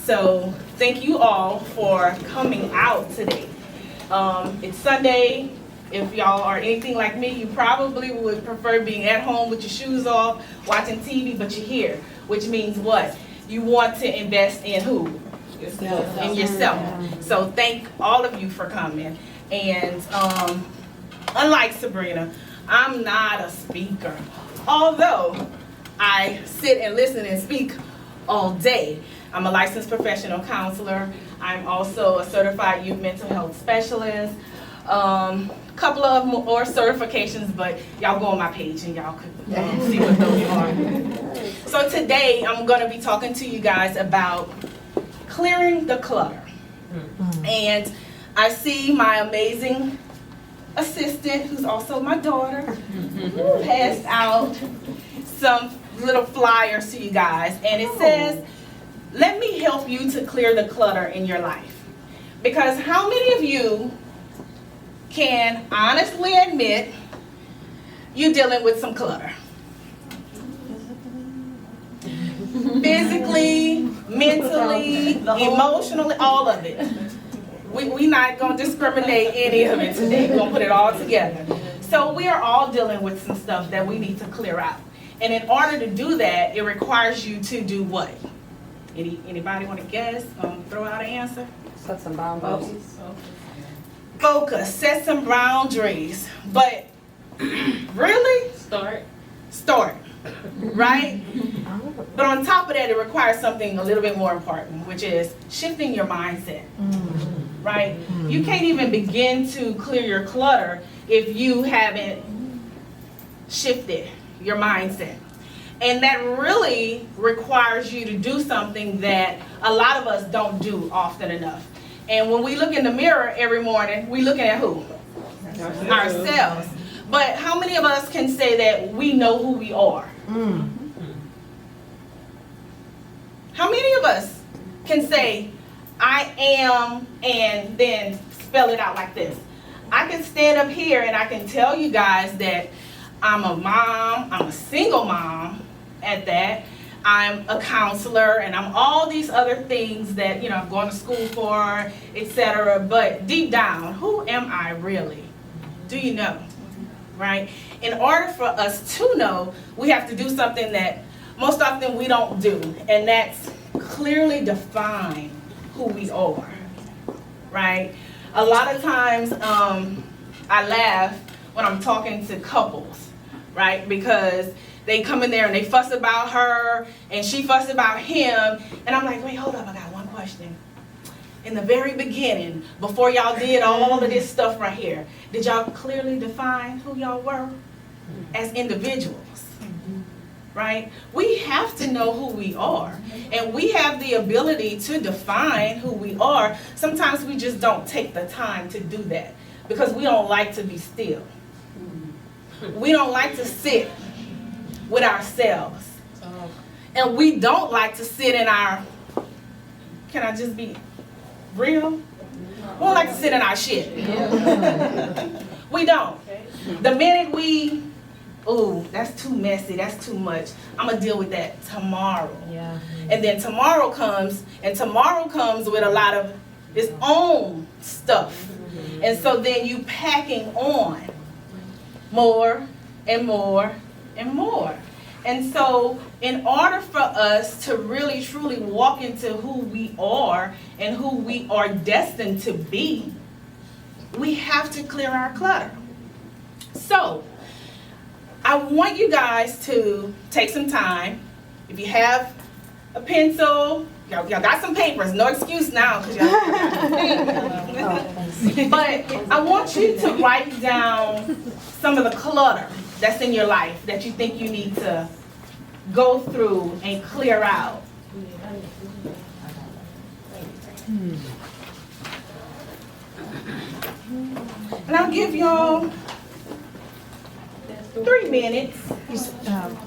So thank you all for coming out today. It's Sunday. If y'all are anything like me, you probably would prefer being at home with your shoes off, watching TV, but you're here, which means what? You want to invest in who? Yourself. In yourself. So thank all of you for coming. And unlike Sabrina, I'm not a speaker, although I sit and listen and speak all day. I'm a licensed professional counselor. I'm also a certified youth mental health specialist. Couple of more certifications, but y'all go on my page and y'all could see what those are. So today I'm going to be talking to you guys about clearing the clutter. And I see my amazing assistant, who's also my daughter, who passed out some little flyers to you guys, and it says, let me help you to clear the clutter in your life. Because how many of you can honestly admit you're dealing with some clutter? Physically, mentally, emotionally, all of it. We're not going to discriminate any of it today. We're going to put it all together. So we are all dealing with some stuff that we need to clear out. And in order to do that, it requires you to do what? Anybody want to guess? Throw out an answer? Set some boundaries. Focus, set some boundaries. But really? Start. Right? But on top of that, it requires something a little bit more important, which is shifting your mindset. Right? You can't even begin to clear your clutter if you haven't shifted your mindset. And that really requires you to do something that a lot of us don't do often enough. And when we look in the mirror every morning, we looking at who? Ourselves. But how many of us can say that we know who we are? How many of us can say, I am, and then spell it out like this? I can stand up here and I can tell you guys that I'm a mom, I'm a single mom at that. I'm a counselor, and I'm all these other things that, I'm going to school for, etc. But deep down, who am I really? Do you know? Right? In order for us to know, we have to do something that most often we don't do, and that's clearly define who we are. Right? A lot of times, I laugh when I'm talking to couples, right? Because they come in there and they fuss about her and she fuss about him, and I'm like, wait, hold up, I got one question. In the very beginning, before y'all did all of this stuff right here, did y'all clearly define who y'all were as individuals? Right? We have to know who we are, and we have the ability to define who we are. Sometimes we just don't take the time to do that because we don't like to be still. We don't like to sit with ourselves. And we don't like to sit in our, can I just be real? We don't like to sit in our shit. We don't. The minute we, ooh, that's too messy, that's too much, I'm going to deal with that tomorrow. And then tomorrow comes, and tomorrow comes with a lot of its own stuff. And so then you packing on more and more and more. And so in order for us to really truly walk into who we are and who we are destined to be, we have to clear our clutter. So I want you guys to take some time. If you have a pencil, y'all got some papers, no excuse now, because but I want you to write down some of the clutter that's in your life that you think you need to go through and clear out. And I'll give y'all 3 minutes.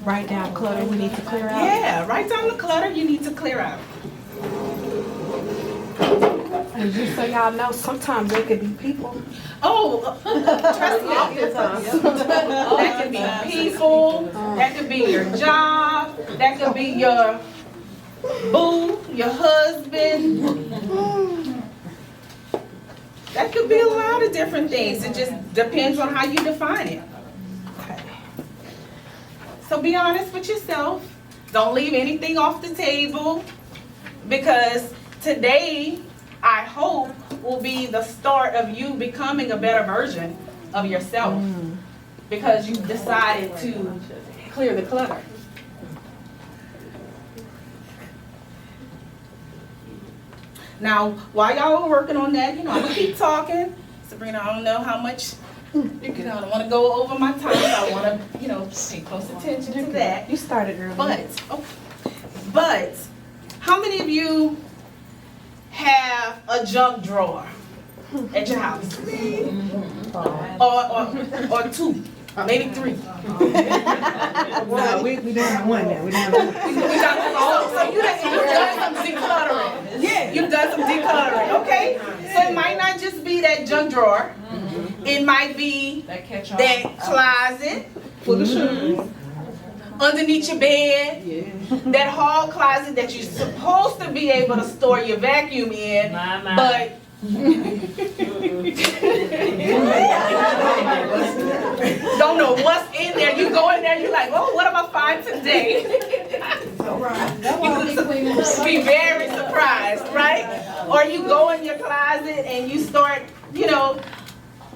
Write down clutter we need to clear out. Yeah, write down the clutter you need to clear out. And just so y'all know, sometimes there could be people. Oh, trust me. That could be people, that could be your job, that could be your boo, your husband. That could be a lot of different things. It just depends on how you define it. Okay. So be honest with yourself. Don't leave anything off the table, because today, I hope, will be the start of you becoming a better version of yourself, because you decided to clear the clutter. Now, while y'all are working on that, I'm gonna keep talking. Sabrina, I don't know how much, I don't wanna go over my time. I wanna, pay close attention to that. You started early. But, how many of you have a junk drawer at your house? Or two, maybe three. No, we down to one now. We down to one. So you've done some decluttering. Yeah. You've done some decluttering, okay? So it might not just be that junk drawer. It might be that closet full of shoes. Underneath your bed, that hall closet that you're supposed to be able to store your vacuum in, but don't know what's in there. You go in there, you're like, oh, what am I find today? You be very surprised, right? Or you go in your closet and you start,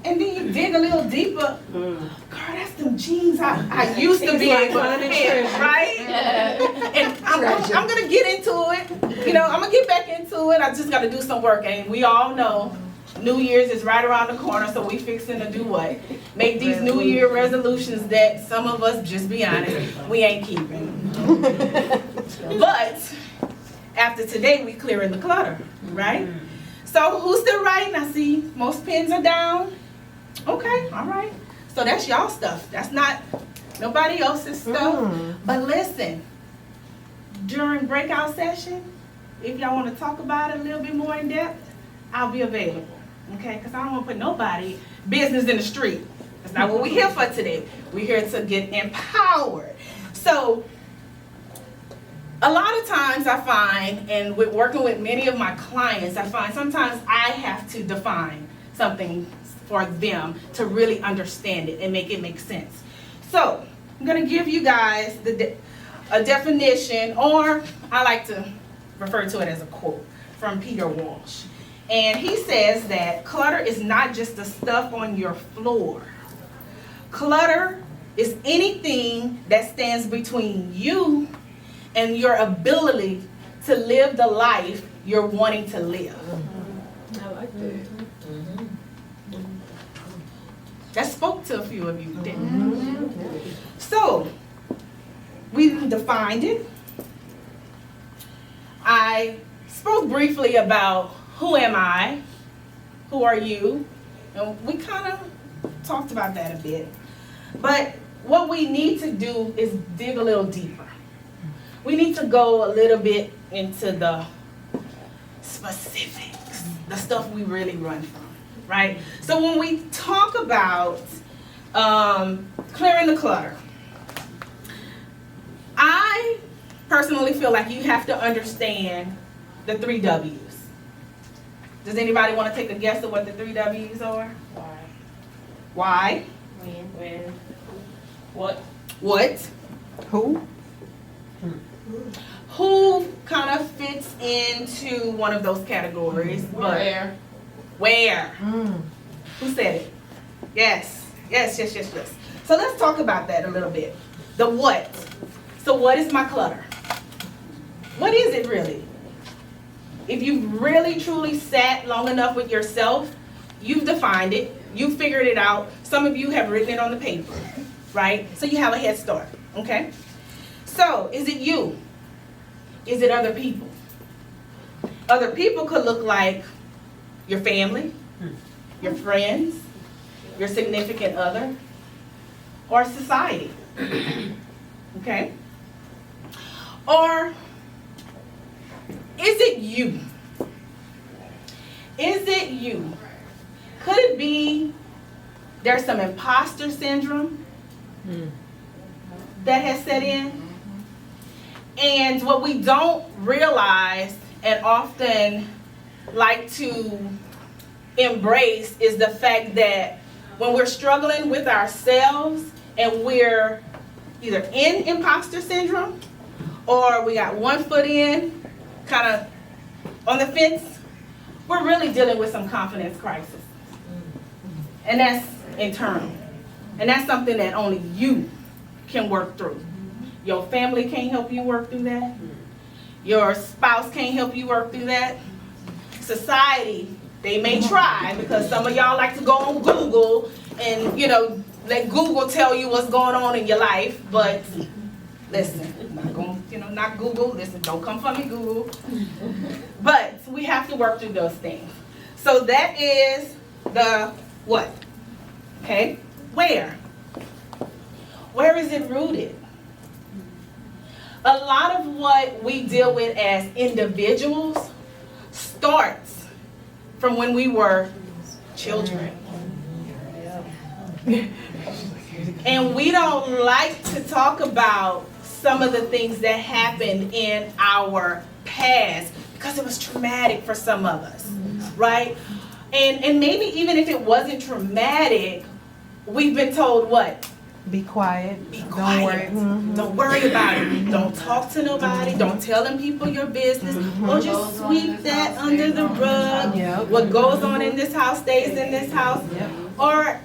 and then you dig a little deeper. Girl, that's them jeans I used to be able to fit, right? And I'm gonna get into it. I'm gonna get back into it. I just gotta do some work. And we all know New Year's is right around the corner, so we fixing to do what? Make these New Year resolutions that some of us, just be honest, we ain't keeping. But after today, we clearing the clutter, right? So who's still writing? I see most pens are down. Okay, all right. So that's y'all stuff. That's not nobody else's stuff. But listen, during breakout session, if y'all want to talk about it a little bit more in depth, I'll be available. Okay, because I don't want to put nobody business in the street. That's not what we're here for today. We're here to get empowered. So a lot of times I find, and with working with many of my clients, I find sometimes I have to define something for them to really understand it and make it make sense. So I'm going to give you guys a definition, or I like to refer to it as a quote from Peter Walsh. And he says that clutter is not just the stuff on your floor. Clutter is anything that stands between you and your ability to live the life you're wanting to live. I like that. That spoke to a few of you, didn't it? So, we defined it. I spoke briefly about who am I, who are you, and we kind of talked about that a bit. But what we need to do is dig a little deeper. We need to go a little bit into the specifics, the stuff we really run from, right? So when we talk about clearing the clutter, I personally feel like you have to understand the 3 W's. Does anybody want to take a guess at what the 3 W's are? Why? When? What? Who? Who kind of fits into one of those categories? Where? Who said it? Yes. So let's talk about that a little bit. The what. So what is my clutter? What is it really? If you've really truly sat long enough with yourself, you've defined it, you've figured it out. Some of you have written it on the paper, right? So you have a head start, okay? So is it you? Is it other people? Other people could look like your family, your friends, your significant other, or society, okay? Or is it you? Is it you? Could it be there's some imposter syndrome that has set in? And what we don't realize and often like to embrace is the fact that when we're struggling with ourselves and we're either in imposter syndrome or we got one foot in, kind of on the fence, we're really dealing with some confidence crisis. And that's internal. And that's something that only you can work through. Your family can't help you work through that. Your spouse can't help you work through that. Society, they may try, because some of y'all like to go on Google and, let Google tell you what's going on in your life. But listen, not going, not Google. Listen, don't come for me, Google. But we have to work through those things. So that is the what? Okay, where? Where is it rooted? A lot of what we deal with as individuals starts from when we were children. And we don't like to talk about some of the things that happened in our past because it was traumatic for some of us, right? And maybe even if it wasn't traumatic, we've been told what? Be quiet. Be Don't quiet. worry. Don't worry about it. Don't talk to nobody. Don't tell them people your business. Or just sweep that under the rug. Yep. What goes on in this house stays in this house. Yep. Or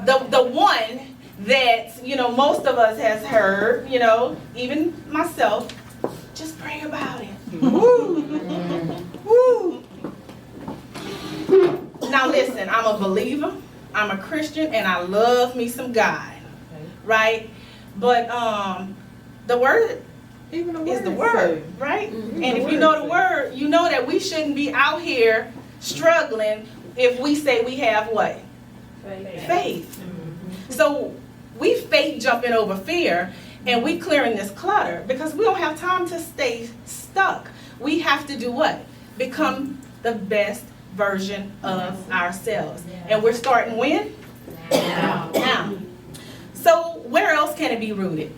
the one that, most of us has heard, even myself, just pray about it. Woo. Woo. Now listen, I'm a believer. I'm a Christian and I love me some God, right? But the word is the word, right? And if you know the word, you know that we shouldn't be out here struggling if we say we have what? Faith. So we faith jumping over fear and we clearing this clutter because we don't have time to stay stuck. We have to do what? Become the best version of ourselves. And we're starting when? Now. So where else can it be rooted?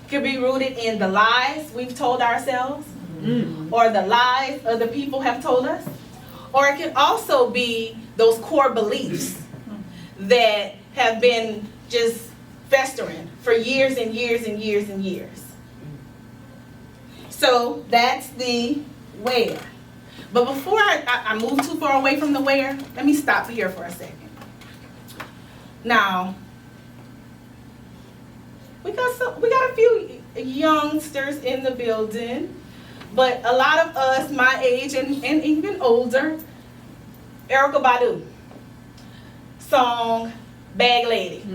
It can be rooted in the lies we've told ourselves, or the lies other people have told us, or it can also be those core beliefs that have been just festering for years and years and years and years. So that's the where. But before I move too far away from the where, let me stop here for a second. Now, we got a few youngsters in the building, but a lot of us my age and even older, Erykah Badu, song Bag Lady. We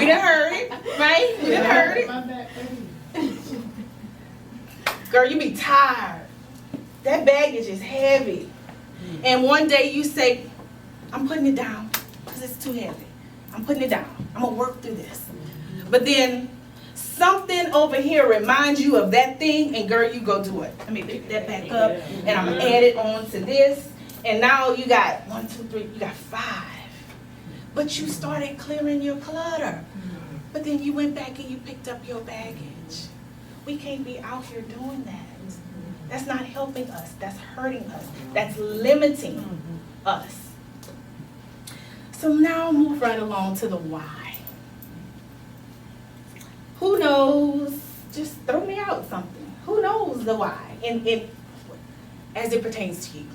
done heard it, right? We done heard it. Girl, you be tired. That baggage is heavy. And one day you say, I'm putting it down because it's too heavy. I'm putting it down. I'm going to work through this. But then something over here reminds you of that thing, and girl, you go do it. Let me pick that back up, and I'm going to add it on to this. And now you got 1, 2, 3, you got 5. But you started clearing your clutter. But then you went back and you picked up your baggage. We can't be out here doing that. That's not helping us. That's hurting us. That's limiting us. So now move right along to the why. Who knows? Just throw me out something. Who knows the why? And as it pertains to you.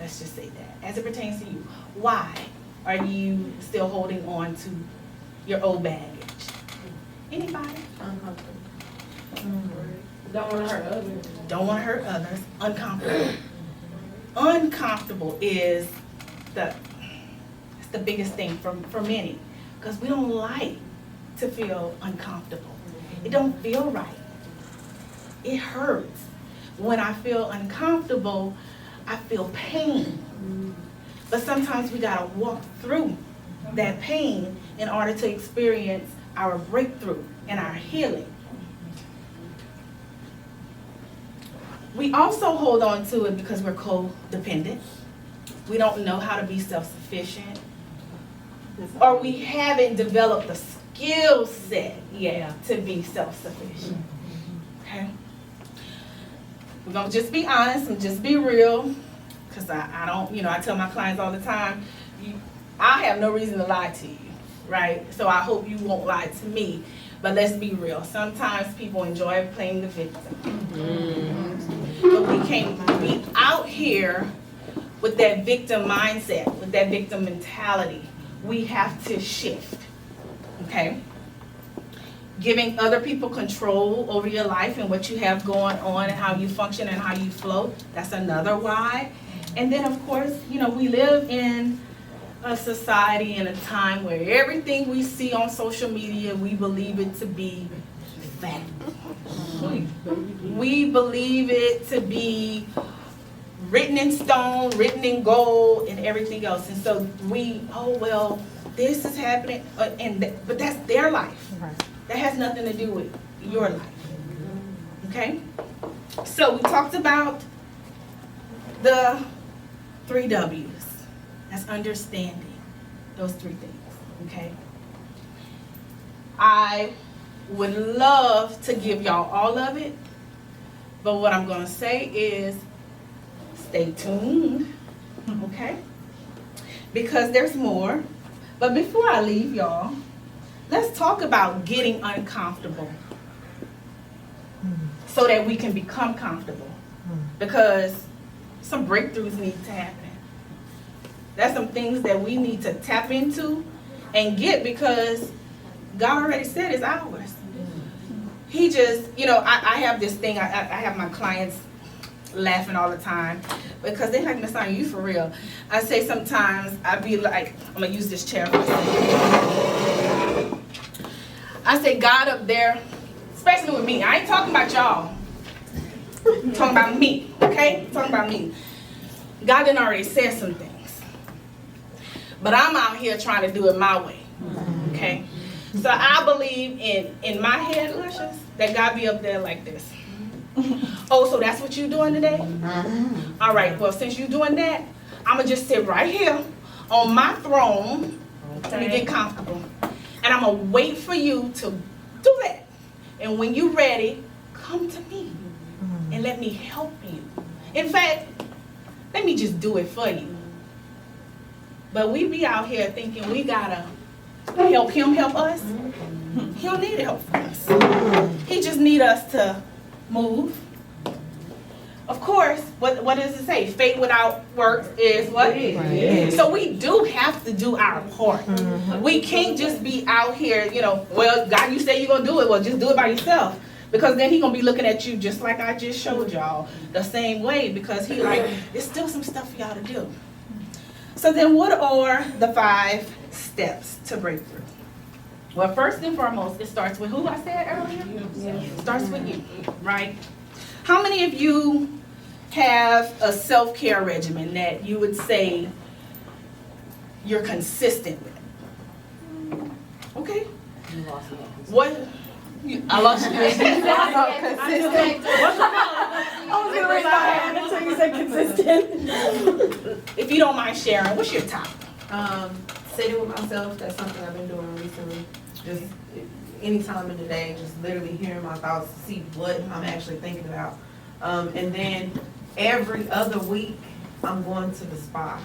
Let's just say that. As it pertains to you. Why are you still holding on to your old baggage? Anybody? Uncomfortable. Don't want to hurt others. Don't want to hurt others. Uncomfortable. Uncomfortable is the biggest thing for many, because we don't like to feel uncomfortable. It don't feel right. It hurts. When I feel uncomfortable, I feel pain. But sometimes we gotta walk through that pain in order to experience our breakthrough and our healing. We also hold on to it because we're codependent. We don't know how to be self-sufficient. Or we haven't developed the skill set yet to be self-sufficient. Okay? We're gonna just be honest and just be real, because I don't, I tell my clients all the time, I have no reason to lie to you, right? So I hope you won't lie to me, but let's be real. Sometimes people enjoy playing the victim. But we can't be out here with that victim mindset, with that victim mentality. We have to shift, okay? Giving other people control over your life and what you have going on and how you function and how you flow, that's another why. And then of course, we live in a society and a time where everything we see on social media, we believe it to be fact. We believe it to be written in stone, written in gold, and everything else. And so this is happening, but that's their life. That has nothing to do with your life. Okay? So we talked about the 3 W's. That's understanding. Those 3 things. Okay? I would love to give y'all all of it, but what I'm going to say is stay tuned. Okay? Because there's more. But before I leave y'all, let's talk about getting uncomfortable so that we can become comfortable, because some breakthroughs need to happen. That's some things that we need to tap into and get, because God already said it's ours. He just, I have this thing, I have my clients laughing all the time because they're like, Miss Sonya, you for real. I say sometimes, I be like, I'm going to use this chair for a second. I say God up there, especially with me. I ain't talking about y'all. I'm talking about me, okay? I'm talking about me. God done already said some things. But I'm out here trying to do it my way, okay? So I believe in my head, Luscious, that God be up there like this. Oh, so that's what you're doing today? All right, well, since you're doing that, I'm going to just sit right here on my throne. Let me get comfortable. And I'm going to wait for you to do that. And when you're ready, come to me and let me help you. In fact, let me just do it for you. But we be out here thinking we got to help him help us. He don't need help from us. He just need us to move. Of course, what does it say? Faith without works is what? Right. So we do have to do our part. We can't just be out here, well, God, you say you're going to do it. Well, just do it by yourself. Because then he going to be looking at you just like I just showed y'all, the same way. Because he like, there's still some stuff for y'all to do. So then what are the 5 steps to breakthrough? Well, first and foremost, it starts with who I said earlier? It starts with you, right? How many of you have a self-care regimen that you would say you're consistent with? Okay. What? I lost you. I was gonna raise my hand until you said consistent. If you don't mind sharing, what's your top? Sitting with myself, that's something I've been doing recently. Just any time in the day, just literally hearing my thoughts to see what I'm actually thinking about. And then every other week, I'm going to the spa.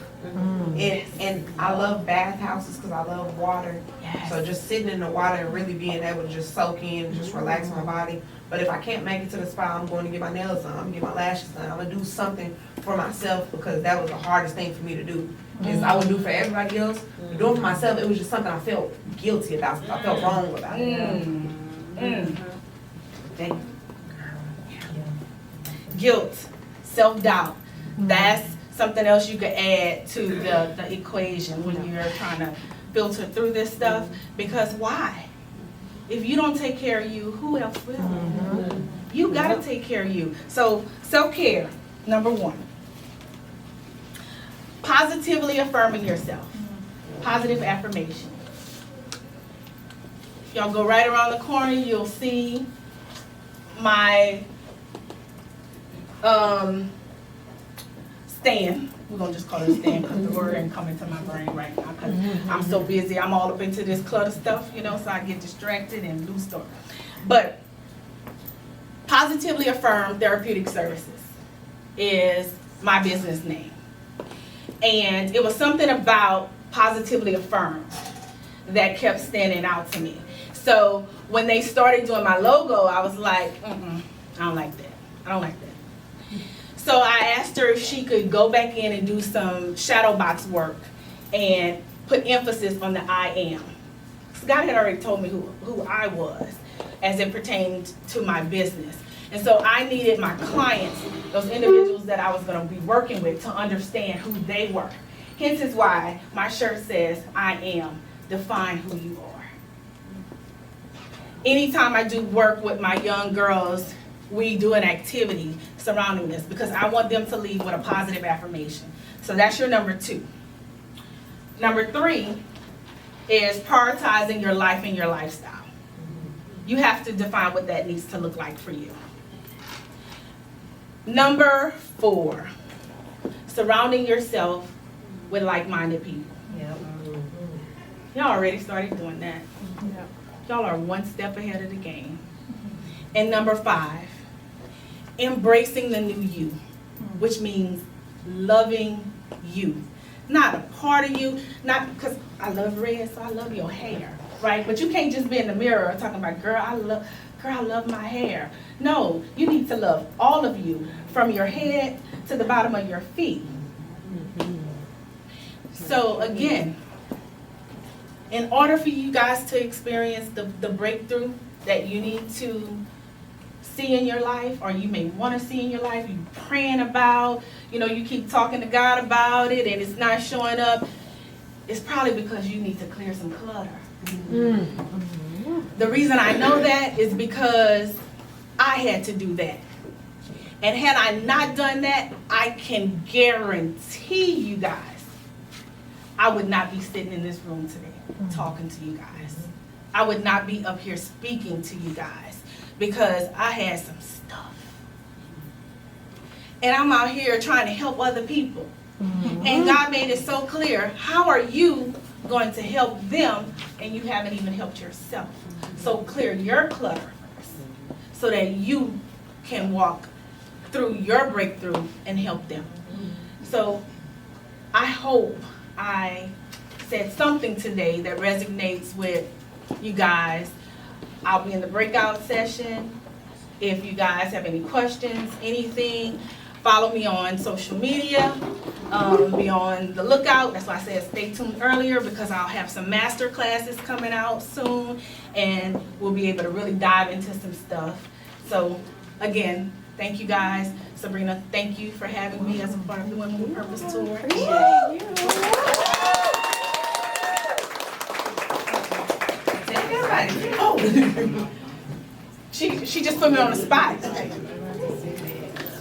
And I love bathhouses because I love water. Yes. So just sitting in the water and really being able to just soak in and just relax my body. But if I can't make it to the spa, I'm going to get my nails done. I'm going to get my lashes done. I'm going to do something for myself, because that was the hardest thing for me to do. Is I would do for everybody else. But doing for myself, it was just something I felt guilty about. I felt wrong about it. Thank you. Guilt, self-doubt. That's something else you could add to the equation when you're trying to filter through this stuff. Because why? If you don't take care of you, who else will? You gotta take care of you. So self-care, number 1. Positively affirming yourself. Positive affirmation. If y'all go right around the corner, you'll see my stand. We're gonna just call it a stand because the word ain't coming to my brain right now because I'm so busy. I'm all up into this clutter stuff, so I get distracted and lose stuff. But positively affirm therapeutic services. is my business name. And it was something about Positively Affirmed that kept standing out to me. So when they started doing my logo, I was like, I don't like that. I don't like that. So I asked her if she could go back in and do some shadow box work and put emphasis on the I am. God had already told me who I was as it pertained to my business. And so I needed my clients, those individuals that I was going to be working with, to understand who they were. Hence is why my shirt says, I am, define who you are. Anytime I do work with my young girls, we do an activity surrounding this because I want them to leave with a positive affirmation. So that's your number 2. Number 3 is prioritizing your life and your lifestyle. You have to define what that needs to look like for you. Number 4, surrounding yourself with like-minded people. Yep. Y'all already started doing that. Yep. Y'all are one step ahead of the game. And number 5, embracing the new you, which means loving you. Not a part of you, not because I love red, so I love your hair, right? But you can't just be in the mirror talking about, girl, I love my hair. No, you need to love all of you from your head to the bottom of your feet. So again, in order for you guys to experience the breakthrough that you need to see in your life, or you may want to see in your life, you're praying about, you keep talking to God about it and it's not showing up, it's probably because you need to clear some clutter. The reason I know that is because I had to do that. And had I not done that, I can guarantee you guys, I would not be sitting in this room today talking to you guys. I would not be up here speaking to you guys because I had some stuff. And I'm out here trying to help other people. And God made it so clear, how are you going to help them and you haven't even helped yourself? So clear your clutter first so that you can walk through your breakthrough and help them. So I hope I said something today that resonates with you guys. I'll be in the breakout session. If you guys have any questions, anything, follow me on social media. Be on the lookout. That's why I said stay tuned earlier, because I'll have some master classes coming out soon and we'll be able to really dive into some stuff. So again, thank you guys. Sabrina, thank you for having me as a part of the Women with Purpose Tour. Oh, she just put me on the spot.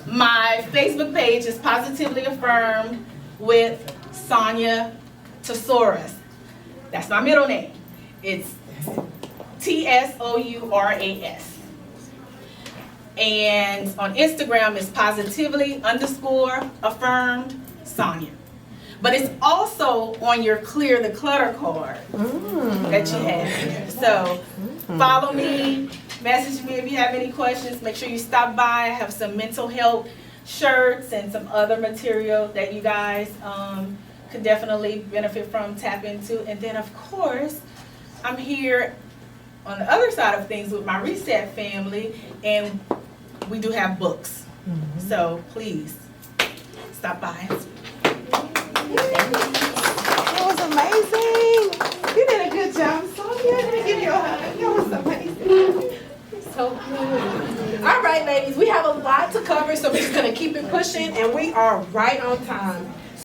My Facebook page is Positively Affirmed with Sonya Antoine. That's my middle name. It's Tsouras. And on Instagram it's Positively_Affirmed Sonya. But it's also on your Clear the Clutter card that you have. So follow me, message me if you have any questions. Make sure you stop by. I have some mental health shirts and some other material that you guys could definitely benefit from, tap into. And then of course, I'm here on the other side of things with my Reset family, and we do have books. So please stop by. That was amazing. You did a good job, Sonya. Let me give you a hug. That was amazing. So good. All right, ladies, we have a lot to cover, so we're just going to keep it pushing, and we are right on time.